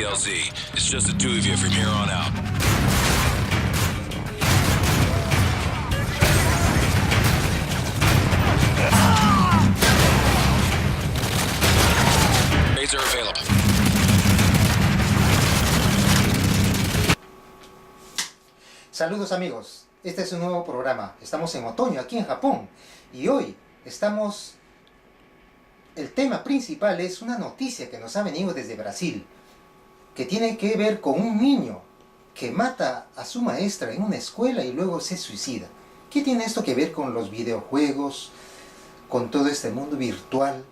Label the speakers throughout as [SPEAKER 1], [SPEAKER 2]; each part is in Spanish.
[SPEAKER 1] DLZ. It's just the two of you from here on out. Trades are available.
[SPEAKER 2] Saludos amigos, este es un nuevo programa. Estamos en otoño aquí en Japón y hoy el tema principal es una noticia que nos ha venido desde Brasil, que tiene que ver con un niño que mata a su maestra en una escuela y luego se suicida. ¿Qué tiene esto que ver con los videojuegos, con todo este mundo virtual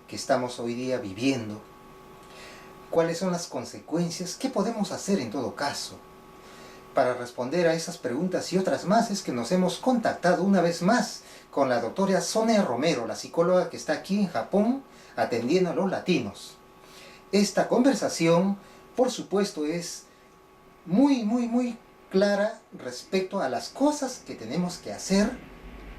[SPEAKER 2] que estamos hoy día viviendo? ¿Cuáles son las consecuencias? ¿Qué podemos hacer en todo caso? Para responder a esas preguntas y otras más es que nos hemos contactado una vez más con la doctora Sonia Romero, la psicóloga que está aquí en Japón atendiendo a los latinos. Esta conversación, por supuesto, es muy clara respecto a las cosas que tenemos que hacer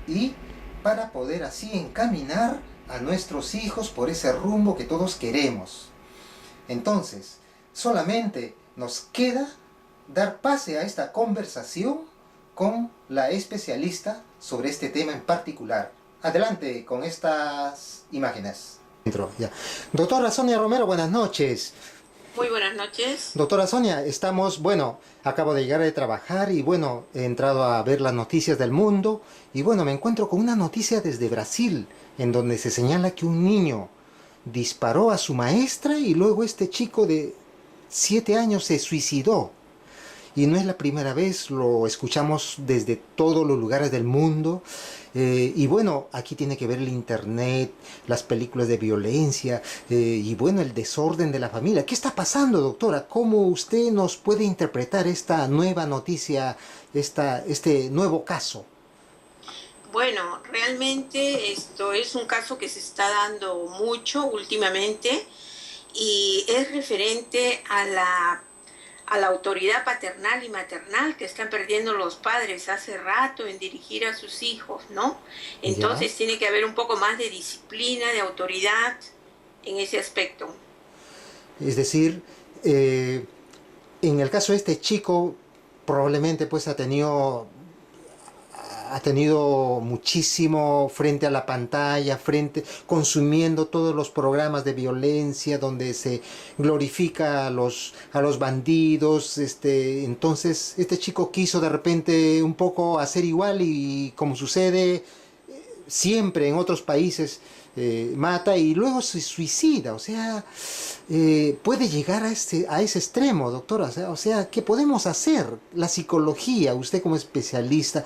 [SPEAKER 2] y para poder así encaminar a nuestros hijos por ese rumbo que todos queremos. Entonces, solamente nos queda dar pase a esta conversación con la especialista sobre este tema en particular. Adelante con estas imágenes. Ya. Doctora Sonia Romero, buenas noches.
[SPEAKER 3] Muy buenas noches.
[SPEAKER 2] Doctora Sonia, acabo de llegar de trabajar y he entrado a ver las noticias del mundo y me encuentro con una noticia desde Brasil en donde se señala que un niño disparó a su maestra y luego este chico de 7 años se suicidó. Y no es la primera vez, lo escuchamos desde todos los lugares del mundo. Aquí tiene que ver el internet, las películas de violencia el desorden de la familia. ¿Qué está pasando, doctora? ¿Cómo usted nos puede interpretar esta nueva noticia, este nuevo caso?
[SPEAKER 3] Bueno, realmente esto es un caso que se está dando mucho últimamente y es referente a la autoridad paternal y maternal que están perdiendo los padres hace rato en dirigir a sus hijos, ¿no? Entonces tiene que haber un poco más de disciplina, de autoridad en ese aspecto.
[SPEAKER 2] Es decir, en el caso de este chico, probablemente ha tenido muchísimo frente a la pantalla, consumiendo todos los programas de violencia donde se glorifica a los bandidos. Entonces este chico quiso de repente un poco hacer igual y como sucede siempre en otros países, mata y luego se suicida. O sea, puede llegar a ese extremo, doctora. O sea, ¿qué podemos hacer? La psicología, usted como especialista,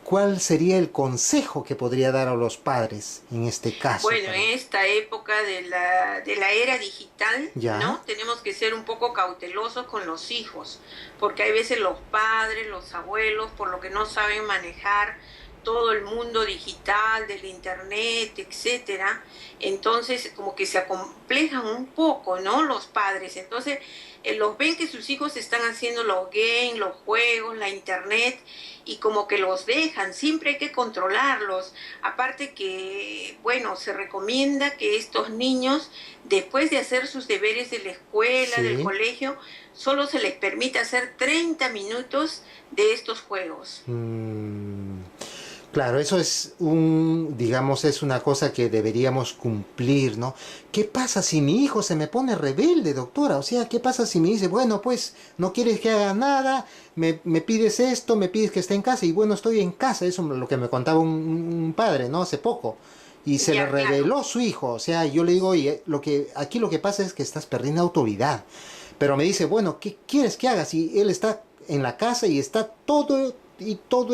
[SPEAKER 2] ¿cuál sería el consejo que podría dar a los padres en este caso?
[SPEAKER 3] Bueno, en esta época de la era digital, ¿no? Tenemos que ser un poco cautelosos con los hijos, porque hay veces los padres, los abuelos, por lo que no saben manejar todo el mundo digital, del internet, etcétera, entonces como que se acomplejan un poco, ¿no? Los padres, entonces los ven que sus hijos están haciendo los games, los juegos, la internet, y como que los dejan, siempre hay que controlarlos. Aparte que, se recomienda que estos niños, después de hacer sus deberes de la escuela, del colegio, solo se les permite hacer 30 minutos de estos juegos.
[SPEAKER 2] Claro, eso es es una cosa que deberíamos cumplir, ¿no? ¿Qué pasa si mi hijo se me pone rebelde, doctora? O sea, ¿qué pasa si me dice, no quieres que haga nada, me pides esto, me pides que esté en casa, y estoy en casa? Eso es lo que me contaba un padre, ¿no? Hace poco. Y se le reveló su hijo. O sea, yo le digo, oye, aquí lo que pasa es que estás perdiendo autoridad. Pero me dice, ¿qué quieres que haga? Si él está en la casa y está todo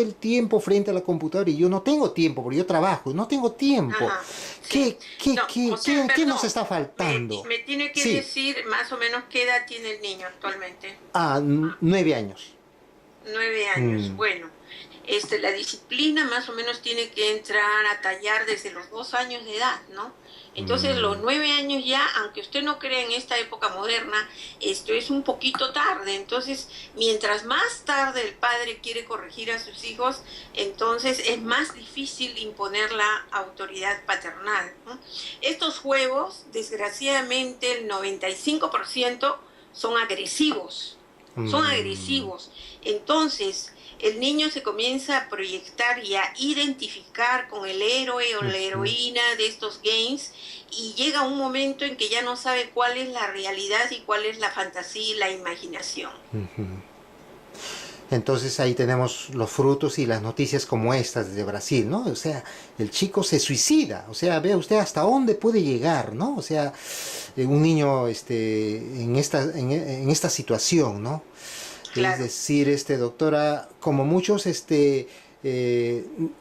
[SPEAKER 2] el tiempo frente a la computadora y yo no tengo tiempo porque yo trabajo, no tengo tiempo.
[SPEAKER 3] Ajá, sí.
[SPEAKER 2] ¿Qué nos está faltando?
[SPEAKER 3] Me tiene que decir más o menos qué edad tiene el niño actualmente.
[SPEAKER 2] 9 años.
[SPEAKER 3] 9 años, bueno. La disciplina más o menos tiene que entrar a tallar desde los 2 años de edad, ¿no? Entonces los 9 años ya, aunque usted no cree en esta época moderna, esto es un poquito tarde. Entonces, mientras más tarde el padre quiere corregir a sus hijos, entonces es más difícil imponer la autoridad paternal, ¿no? Estos juegos, desgraciadamente, el 95% son agresivos, son agresivos. Entonces, el niño se comienza a proyectar y a identificar con el héroe o la heroína de estos games, y llega un momento en que ya no sabe cuál es la realidad y cuál es la fantasía y la imaginación.
[SPEAKER 2] Entonces ahí tenemos los frutos y las noticias como estas de Brasil, ¿no? O sea, el chico se suicida, o sea, vea usted hasta dónde puede llegar, ¿no? O sea, un niño en esta situación, ¿no? Claro. Es decir, doctora, como muchos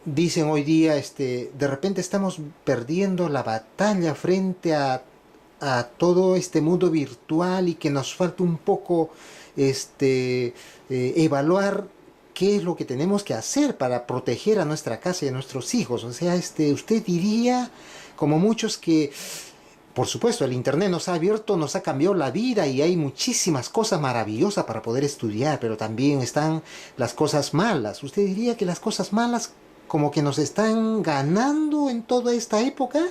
[SPEAKER 2] dicen hoy día, de repente estamos perdiendo la batalla frente a todo este mundo virtual, y que nos falta un poco evaluar qué es lo que tenemos que hacer para proteger a nuestra casa y a nuestros hijos. O sea, usted diría, como muchos, que por supuesto el internet nos ha abierto, nos ha cambiado la vida, y hay muchísimas cosas maravillosas para poder estudiar, pero también están las cosas malas. ¿Usted diría que las cosas malas como que nos están ganando en toda esta época?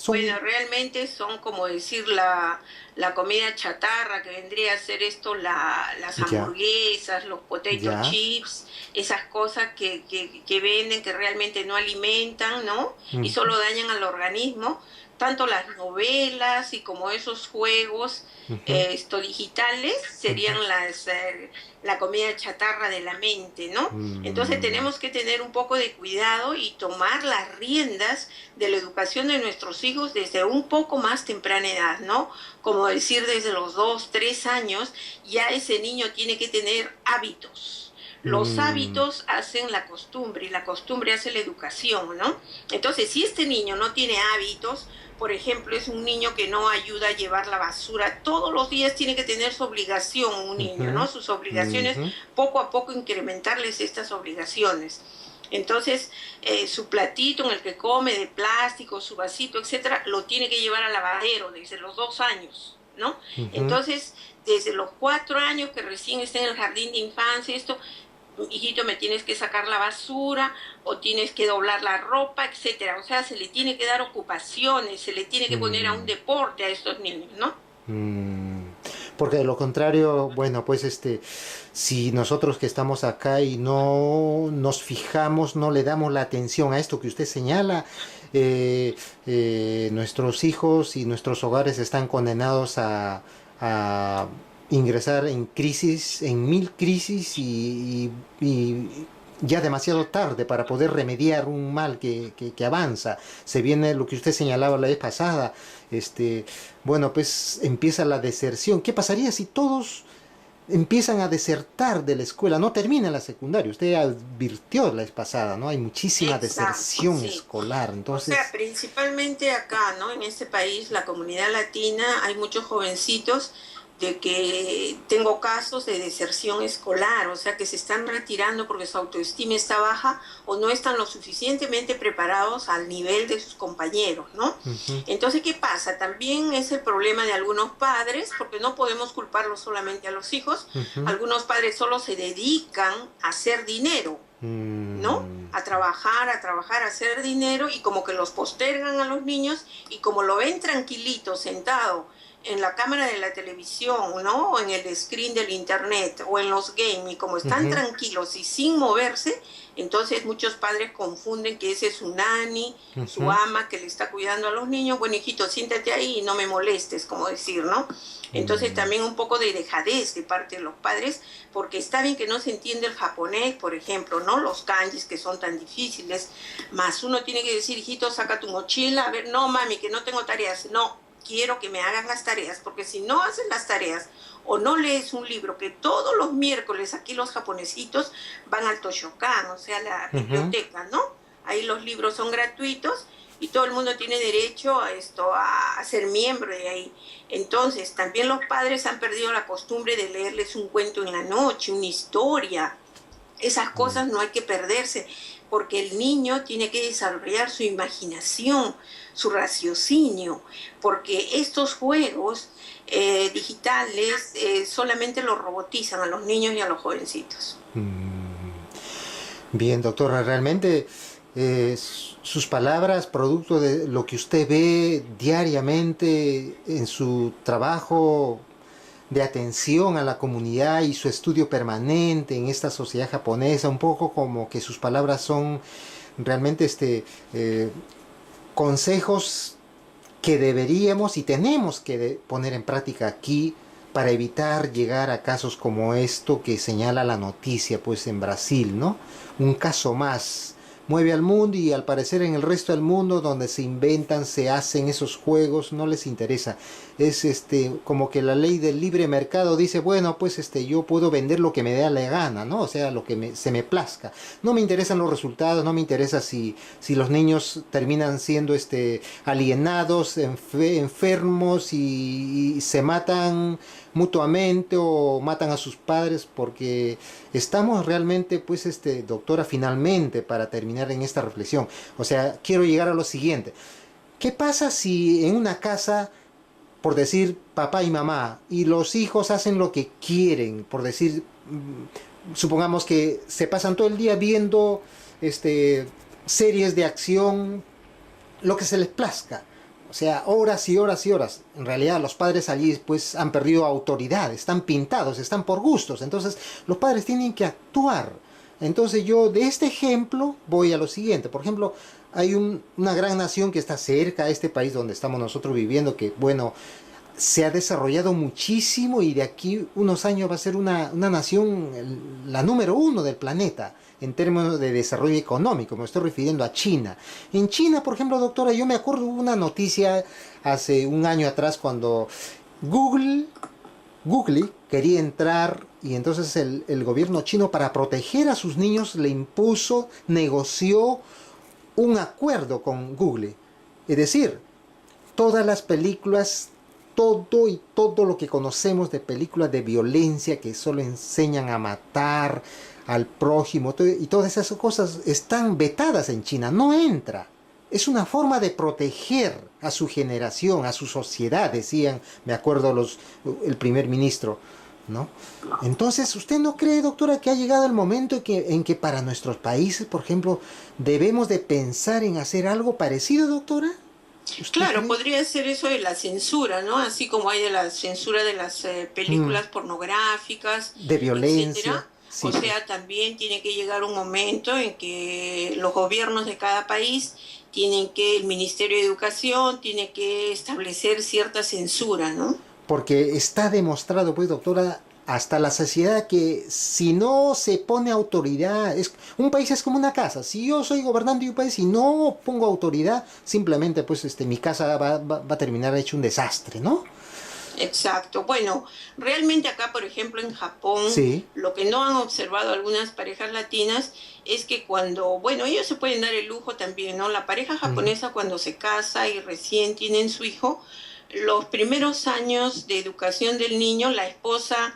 [SPEAKER 3] Bueno, realmente son, como decir, la comida chatarra, que vendría a ser esto, las hamburguesas, los potato chips, esas cosas que venden, que realmente no alimentan, ¿no? Y solo dañan al organismo. Tanto las novelas y como esos juegos digitales serían la comida chatarra de la mente, ¿no? Entonces tenemos que tener un poco de cuidado y tomar las riendas de la educación de nuestros hijos desde un poco más temprana edad, ¿no? Como decir, desde los 2, 3 años ya ese niño tiene que tener hábitos. Los hábitos hacen la costumbre, y la costumbre hace la educación, ¿no? Entonces, si este niño no tiene hábitos, por ejemplo, es un niño que no ayuda a llevar la basura, todos los días tiene que tener su obligación un niño, ¿no? Sus obligaciones, poco a poco incrementarles estas obligaciones. Entonces, su platito en el que come de plástico, su vasito, etcétera, lo tiene que llevar al lavadero desde los 2 años, ¿no? Entonces, desde los 4 años que recién está en el jardín de infancia, hijito, me tienes que sacar la basura, o tienes que doblar la ropa, etcétera. O sea, se le tiene que dar ocupaciones, se le tiene que poner a un deporte a estos niños, ¿no?
[SPEAKER 2] Porque de lo contrario, bueno, pues si nosotros que estamos acá y no nos fijamos, no le damos la atención a esto que usted señala, nuestros hijos y nuestros hogares están condenados a ingresar en crisis, en 1000 crisis, y ya demasiado tarde para poder remediar un mal que avanza. Se viene lo que usted señalaba la vez pasada, bueno, pues empieza la deserción. ¿Qué pasaría si todos empiezan a desertar de la escuela? No termina la secundaria. Usted advirtió la vez pasada, ¿no? Hay muchísima deserción escolar. Entonces,
[SPEAKER 3] o sea, principalmente acá, ¿no? En este país, la comunidad latina, hay muchos jovencitos de que tengo casos de deserción escolar, o sea, que se están retirando porque su autoestima está baja o no están lo suficientemente preparados al nivel de sus compañeros, ¿no? Entonces, ¿qué pasa? También es el problema de algunos padres, porque no podemos culparlo solamente a los hijos. Algunos padres solo se dedican a hacer dinero, ¿no? A trabajar, a hacer dinero, y como que los postergan a los niños, y como lo ven tranquilito, sentado en la cámara de la televisión, ¿no? O en el screen del internet, o en los games, y como están tranquilos y sin moverse, entonces muchos padres confunden que ese es su nani, su ama que le está cuidando a los niños. Bueno, hijito, siéntate ahí y no me molestes, como decir, ¿no? Entonces también un poco de dejadez de parte de los padres, porque está bien que no se entiende el japonés, por ejemplo, ¿no? Los kanjis que son tan difíciles, más uno tiene que decir, hijito, saca tu mochila, a ver, no mami, que no tengo tareas, no, quiero que me hagas las tareas, porque si no haces las tareas o no lees un libro, que todos los miércoles aquí los japonesitos van al Toshokan, o sea, la biblioteca, ¿no? Ahí los libros son gratuitos y todo el mundo tiene derecho a ser miembro de ahí. Entonces, también los padres han perdido la costumbre de leerles un cuento en la noche, una historia. Esas cosas no hay que perderse, porque el niño tiene que desarrollar su imaginación, su raciocinio, porque estos juegos digitales solamente los robotizan a los niños y a los jovencitos.
[SPEAKER 2] Bien, doctora, realmente sus palabras, producto de lo que usted ve diariamente en su trabajo, de atención a la comunidad y su estudio permanente en esta sociedad japonesa, un poco como que sus palabras son realmente consejos que deberíamos y tenemos que poner en práctica aquí para evitar llegar a casos como esto que señala la noticia pues en Brasil, ¿no? Un caso más mueve al mundo y al parecer en el resto del mundo donde se inventan, se hacen esos juegos, no les interesa. Es como que la ley del libre mercado dice, bueno, pues yo puedo vender lo que me dé la gana, ¿no? O sea, lo que se me plazca. No me interesan los resultados, no me interesa si los niños terminan siendo alienados, enfermos y se matan mutuamente o matan a sus padres, porque estamos realmente, pues, doctora, finalmente, para terminar en esta reflexión, o sea, quiero llegar a lo siguiente. ¿Qué pasa si en una casa, por decir papá y mamá, y los hijos hacen lo que quieren, por decir, supongamos que se pasan todo el día viendo series de acción, lo que se les plazca? O sea, horas y horas y horas. En realidad los padres allí pues han perdido autoridad, están pintados, están por gustos. Entonces los padres tienen que actuar. Entonces yo de este ejemplo voy a lo siguiente. Por ejemplo, hay una gran nación que está cerca a este país donde estamos nosotros viviendo, que bueno, se ha desarrollado muchísimo y de aquí unos años va a ser una nación, la número 1 del planeta en términos de desarrollo económico. Me estoy refiriendo a China. En China, por ejemplo, doctora, yo me acuerdo de una noticia hace un año atrás cuando Google quería entrar y entonces el gobierno chino, para proteger a sus niños, le impuso, negoció un acuerdo con Google. Es decir, todas las películas, todo lo que conocemos de películas de violencia que solo enseñan a matar al prójimo y todas esas cosas están vetadas en China, no entra. Es una forma de proteger a su generación, a su sociedad, decían, me acuerdo el primer ministro, ¿no? Entonces, ¿usted no cree, doctora, que ha llegado el momento en que para nuestros países, por ejemplo, debemos de pensar en hacer algo parecido, doctora?
[SPEAKER 3] Claro, cree? Podría ser eso de la censura, ¿no? Así como hay de la censura de las películas pornográficas,
[SPEAKER 2] de violencia.
[SPEAKER 3] Etcétera. Sí. O sea, también tiene que llegar un momento en que los gobiernos de cada país el Ministerio de Educación tiene que establecer cierta censura, ¿no?
[SPEAKER 2] Porque está demostrado, pues, doctora, hasta la saciedad, que si no se pone autoridad, un país es como una casa. Si yo soy gobernante de un país y no pongo autoridad, simplemente pues mi casa va a terminar hecho un desastre, ¿no?
[SPEAKER 3] Exacto. Bueno, realmente acá, por ejemplo, en Japón, sí, lo que no han observado algunas parejas latinas es que bueno, ellos se pueden dar el lujo también, ¿no? La pareja japonesa cuando se casa y recién tienen su hijo, los primeros años de educación del niño, la esposa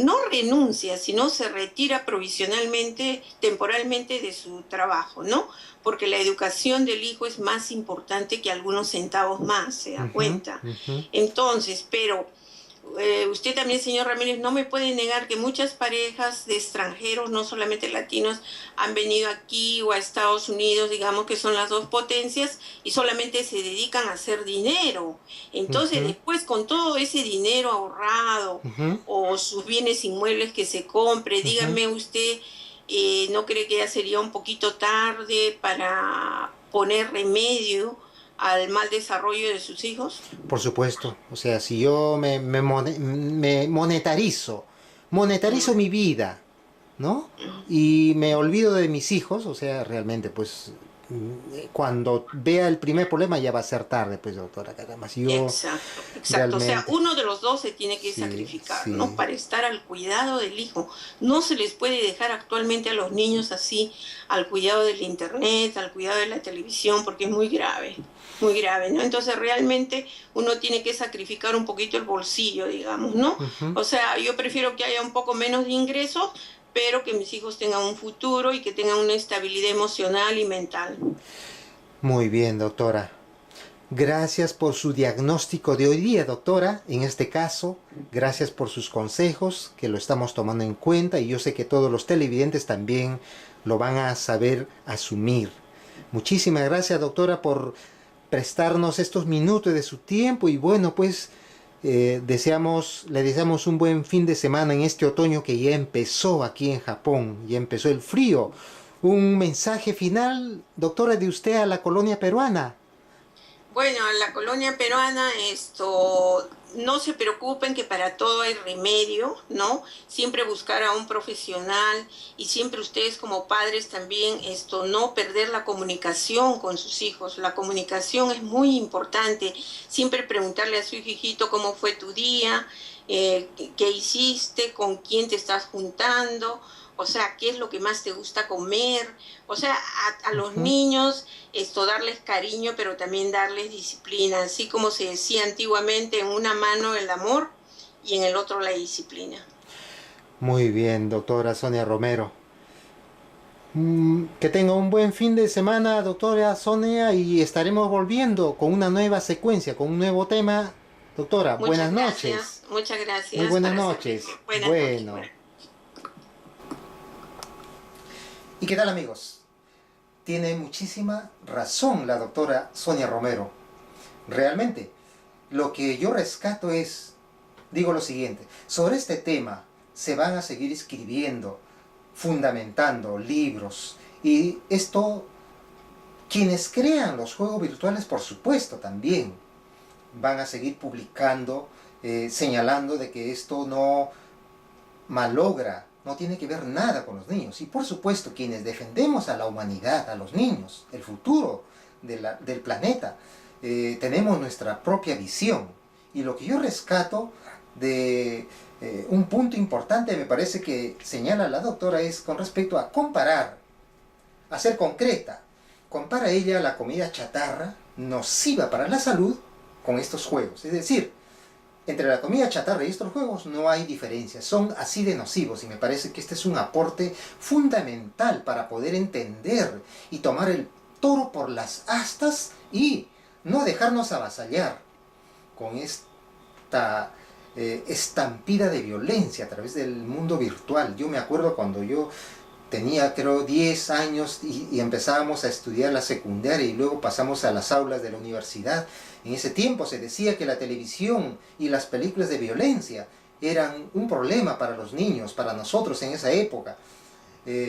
[SPEAKER 3] no renuncia, sino se retira provisionalmente, temporalmente de su trabajo, ¿no? Porque la educación del hijo es más importante que algunos centavos más, ¿se da cuenta? Entonces, pero usted también, señor Ramírez, no me puede negar que muchas parejas de extranjeros, no solamente latinos, han venido aquí o a Estados Unidos, digamos que son las dos potencias, y solamente se dedican a hacer dinero. Entonces, después, con todo ese dinero ahorrado o sus bienes inmuebles que se compre, dígame usted, ¿no cree que ya sería un poquito tarde para poner remedio al mal desarrollo de sus hijos?
[SPEAKER 2] Por supuesto. O sea, si yo me monetarizo mi vida, ¿no? Y me olvido de mis hijos, o sea, realmente, pues, cuando vea el primer problema ya va a ser tarde, pues, doctora, caramba. Si yo
[SPEAKER 3] exacto. Realmente... O sea, uno de los dos se tiene que sacrificar, ¿no? Para estar al cuidado del hijo. No se les puede dejar actualmente a los niños así, al cuidado del internet, al cuidado de la televisión, porque es muy grave, ¿no? Entonces realmente uno tiene que sacrificar un poquito el bolsillo, digamos, ¿no? O sea, yo prefiero que haya un poco menos de ingresos, pero que mis hijos tengan un futuro y que tengan una estabilidad emocional y mental.
[SPEAKER 2] Muy bien, doctora. Gracias por su diagnóstico de hoy día, doctora. En este caso, gracias por sus consejos, que lo estamos tomando en cuenta, y yo sé que todos los televidentes también lo van a saber asumir. Muchísimas gracias, doctora, por prestarnos estos minutos de su tiempo, y bueno, pues le deseamos un buen fin de semana en este otoño que ya empezó aquí en Japón, ya empezó el frío. Un mensaje final, doctora, de usted a la colonia peruana.
[SPEAKER 3] Bueno, a la colonia peruana no se preocupen que para todo hay remedio, ¿no? Siempre buscar a un profesional y siempre ustedes como padres también no perder la comunicación con sus hijos. La comunicación es muy importante. Siempre preguntarle a su hijito cómo fue tu día, qué hiciste, con quién te estás juntando. O sea, qué es lo que más te gusta comer. O sea, a los niños darles cariño, pero también darles disciplina. Así como se decía antiguamente, en una mano el amor y en el otro la disciplina.
[SPEAKER 2] Muy bien, doctora Sonia Romero. Que tenga un buen fin de semana, doctora Sonia, y estaremos volviendo con una nueva secuencia, con un nuevo tema. Doctora, buenas noches.
[SPEAKER 3] Muchas gracias.
[SPEAKER 2] Muy buenas noches.
[SPEAKER 3] Buenas noches.
[SPEAKER 2] ¿Y qué tal, amigos? Tiene muchísima razón la doctora Sonia Romero. Realmente, lo que yo rescato digo lo siguiente: sobre este tema se van a seguir escribiendo, fundamentando libros, y esto, quienes crean los juegos virtuales, por supuesto, también van a seguir publicando, señalando de que esto no malogra, no tiene que ver nada con los niños. Y por supuesto, quienes defendemos a la humanidad, a los niños, el futuro del planeta, tenemos nuestra propia visión. Y lo que yo rescato de un punto importante, me parece que señala la doctora, es con respecto a comparar, a ser concreta. Compara ella la comida chatarra, nociva para la salud, con estos juegos. Es decir, entre la comida chatarra y estos juegos no hay diferencia, son así de nocivos, y me parece que este es un aporte fundamental para poder entender y tomar el toro por las astas y no dejarnos avasallar con esta estampida de violencia a través del mundo virtual. Yo me acuerdo cuando yo tenía, creo, 10 años y empezábamos a estudiar la secundaria y luego pasamos a las aulas de la universidad. En ese tiempo se decía que la televisión y las películas de violencia eran un problema para los niños, para nosotros en esa época.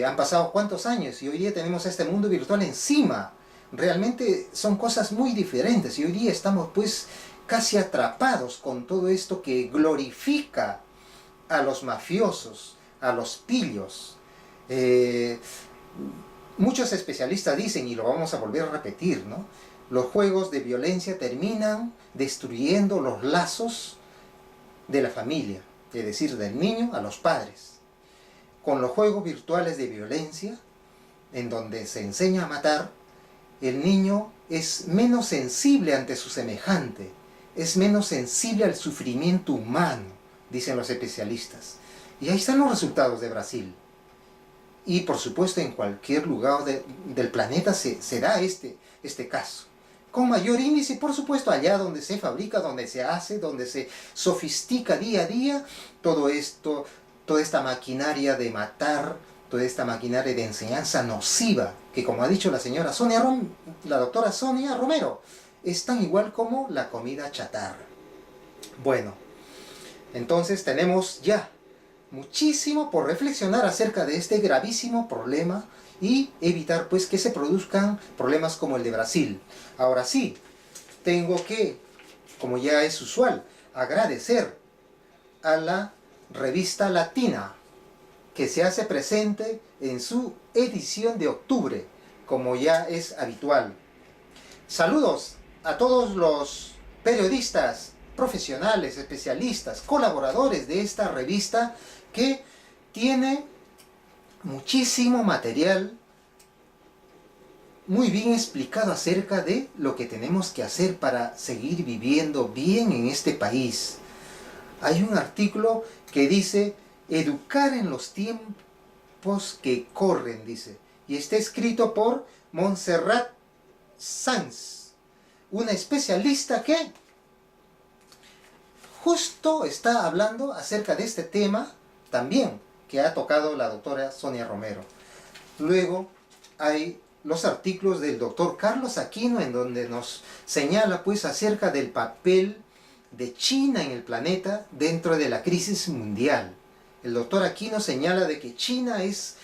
[SPEAKER 2] Han pasado cuántos años y hoy día tenemos este mundo virtual encima. Realmente son cosas muy diferentes y hoy día estamos pues casi atrapados con todo esto que glorifica a los mafiosos, a los pillos. Muchos especialistas dicen, y lo vamos a volver a repetir, ¿no? Los juegos de violencia terminan destruyendo los lazos de la familia, es decir, del niño a los padres. Con los juegos virtuales de violencia, en donde se enseña a matar, el niño es menos sensible ante su semejante, es menos sensible al sufrimiento humano, dicen los especialistas. Y ahí están los resultados de Brasil. Y por supuesto en cualquier lugar del planeta se da este caso. Con mayor índice, por supuesto, allá donde se fabrica, donde se hace, donde se sofistica día a día, todo esto, toda esta maquinaria de matar, toda esta maquinaria de enseñanza nociva, que como ha dicho la doctora Sonia Romero, es tan igual como la comida chatarra. Bueno, entonces tenemos ya muchísimo por reflexionar acerca de este gravísimo problema y evitar pues que se produzcan problemas como el de Brasil. Ahora sí, tengo que, como ya es usual, agradecer a la revista Latina, que se hace presente en su edición de octubre, como ya es habitual. Saludos a todos los periodistas, profesionales, especialistas, colaboradores de esta revista, que tiene muchísimo material muy bien explicado acerca de lo que tenemos que hacer para seguir viviendo bien en este país. Hay un artículo que dice: educar en los tiempos que corren, dice, y está escrito por Montserrat Sanz, una especialista que justo está hablando acerca de este tema también que ha tocado la doctora Sonia Romero. Luego hay los artículos del doctor Carlos Aquino, en donde nos señala pues acerca del papel de China en el planeta dentro de la crisis mundial. El doctor Aquino señala de que China es,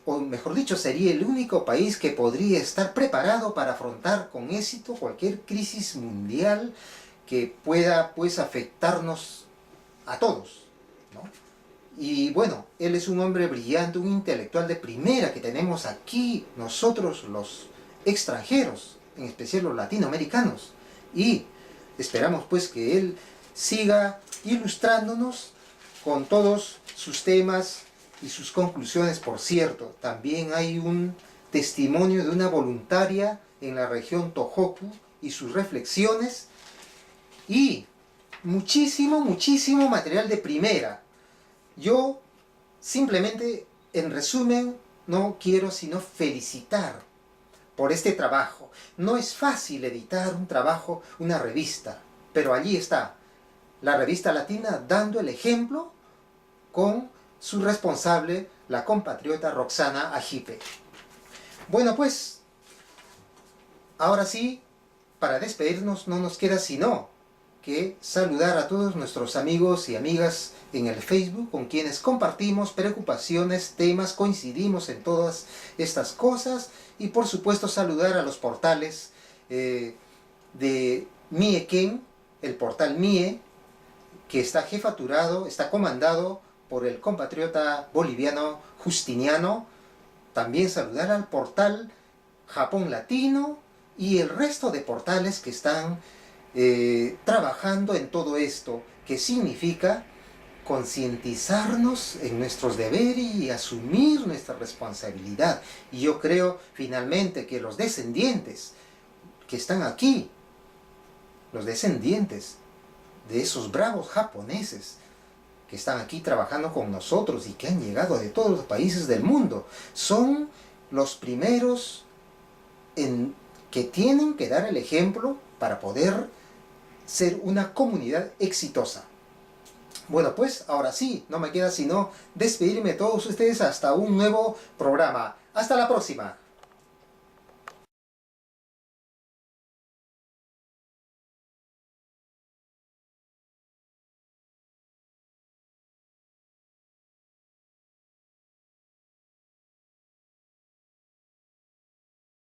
[SPEAKER 2] o mejor dicho, sería el único país que podría estar preparado para afrontar con éxito cualquier crisis mundial que pueda pues afectarnos a todos, ¿no? Y bueno, él es un hombre brillante, un intelectual de primera que tenemos aquí nosotros los extranjeros, en especial los latinoamericanos, y esperamos pues que él siga ilustrándonos con todos sus temas y sus conclusiones. Por cierto, también hay un testimonio de una voluntaria en la región Tohoku y sus reflexiones, y muchísimo material de primera. Yo simplemente, en resumen, no quiero sino felicitar por este trabajo. No es fácil editar un trabajo, una revista, pero allí está la revista latina dando el ejemplo con su responsable, la compatriota Roxana Agipe. Bueno, pues, ahora sí, para despedirnos no nos queda sino que saludar a todos nuestros amigos y amigas en el Facebook, con quienes compartimos preocupaciones, temas, coincidimos en todas estas cosas, y por supuesto saludar a los portales de Mieken, el portal Mie, que está jefaturado, está comandado por el compatriota boliviano Justiniano. También saludar al portal Japón Latino y el resto de portales que están trabajando en todo esto, que significa concientizarnos en nuestros deberes y asumir nuestra responsabilidad. Y yo creo finalmente que los descendientes que están aquí, los descendientes de esos bravos japoneses que están aquí trabajando con nosotros y que han llegado de todos los países del mundo, son los primeros que tienen que dar el ejemplo para poder ser una comunidad exitosa. Bueno, pues ahora sí, no me queda sino despedirme de todos ustedes hasta un nuevo programa. Hasta la próxima.